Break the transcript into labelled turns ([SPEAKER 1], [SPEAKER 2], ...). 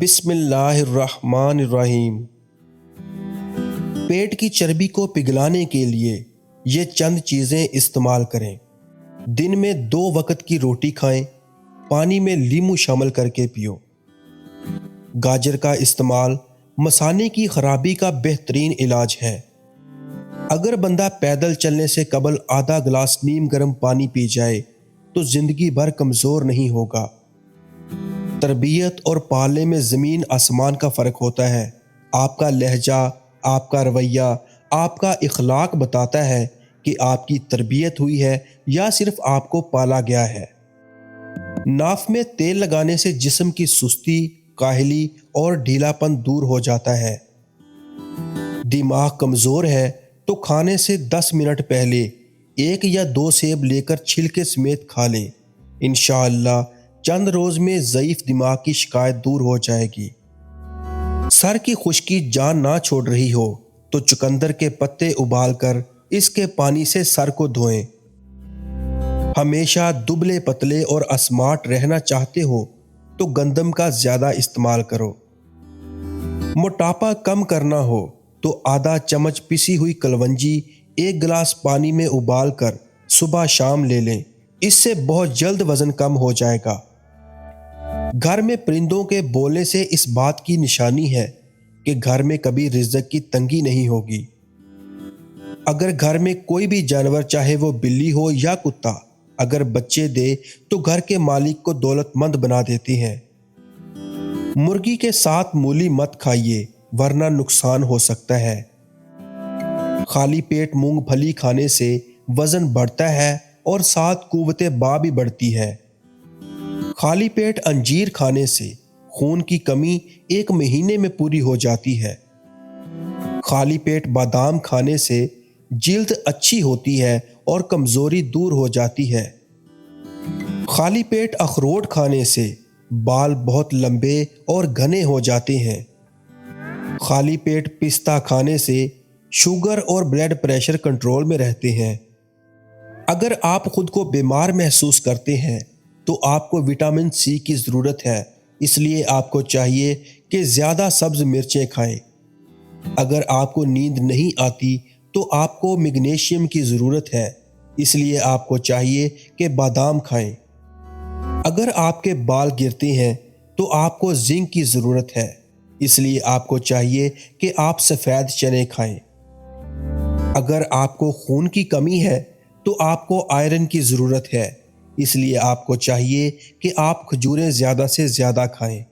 [SPEAKER 1] بسم اللہ الرحمن الرحیم۔ پیٹ کی چربی کو پگھلانے کے لیے یہ چند چیزیں استعمال کریں۔ دن میں 2 وقت کی روٹی کھائیں، پانی میں لیمو شامل کر کے پیو۔ گاجر کا استعمال مثانے کی خرابی کا بہترین علاج ہے۔ اگر بندہ پیدل چلنے سے قبل آدھا گلاس نیم گرم پانی پی جائے تو زندگی بھر کمزور نہیں ہوگا۔ تربیت اور پالنے میں زمین آسمان کا فرق ہوتا ہے۔ آپ کا لہجہ، آپ کا رویہ، آپ کا اخلاق بتاتا ہے کہ آپ کی تربیت ہوئی ہے یا صرف آپ کو پالا گیا ہے۔ ناف میں تیل لگانے سے جسم کی سستی، کاہلی اور ڈھیلا پن دور ہو جاتا ہے۔ دماغ کمزور ہے تو کھانے سے 10 منٹ پہلے 1 یا 2 سیب لے کر چھلکے سمیت کھا لیں۔ انشاءاللہ چند روز میں ضعیف دماغ کی شکایت دور ہو جائے گی۔ سر کی خشکی جان نہ چھوڑ رہی ہو تو چقندر کے پتے ابال کر اس کے پانی سے سر کو دھوئیں۔ ہمیشہ دبلے پتلے اور اسمارٹ رہنا چاہتے ہو تو گندم کا زیادہ استعمال کرو۔ موٹاپا کم کرنا ہو تو آدھا چمچ پسی ہوئی کلونجی 1 گلاس پانی میں ابال کر صبح شام لے لیں۔ اس سے بہت جلد وزن کم ہو جائے گا۔ گھر میں پرندوں کے بولنے سے اس بات کی نشانی ہے کہ گھر میں کبھی رزق کی تنگی نہیں ہوگی۔ اگر گھر میں کوئی بھی جانور، چاہے وہ بلی ہو یا کتا، اگر بچے دے تو گھر کے مالک کو دولت مند بنا دیتی ہیں۔ مرغی کے ساتھ مولی مت کھائیے ورنہ نقصان ہو سکتا ہے۔ خالی پیٹ مونگ پھلی کھانے سے وزن بڑھتا ہے اور ساتھ قوت باں بھی بڑھتی ہے۔ خالی پیٹ انجیر کھانے سے خون کی کمی 1 مہینے میں پوری ہو جاتی ہے۔ خالی پیٹ بادام کھانے سے جلد اچھی ہوتی ہے اور کمزوری دور ہو جاتی ہے۔ خالی پیٹ اخروٹ کھانے سے بال بہت لمبے اور گھنے ہو جاتے ہیں۔ خالی پیٹ پستہ کھانے سے شوگر اور بلڈ پریشر کنٹرول میں رہتے ہیں۔ اگر آپ خود کو بیمار محسوس کرتے ہیں تو آپ کو وٹامن سی کی ضرورت ہے، اس لیے آپ کو چاہیے کہ زیادہ سبز مرچیں کھائیں۔ اگر آپ کو نیند نہیں آتی تو آپ کو میگنیشیم کی ضرورت ہے، اس لیے آپ کو چاہیے کہ بادام کھائیں۔ اگر آپ کے بال گرتے ہیں تو آپ کو زنک کی ضرورت ہے، اس لیے آپ کو چاہیے کہ آپ سفید چنے کھائیں۔ اگر آپ کو خون کی کمی ہے تو آپ کو آئرن کی ضرورت ہے، اس لیے آپ کو چاہیے کہ آپ کھجوریں زیادہ سے زیادہ کھائیں۔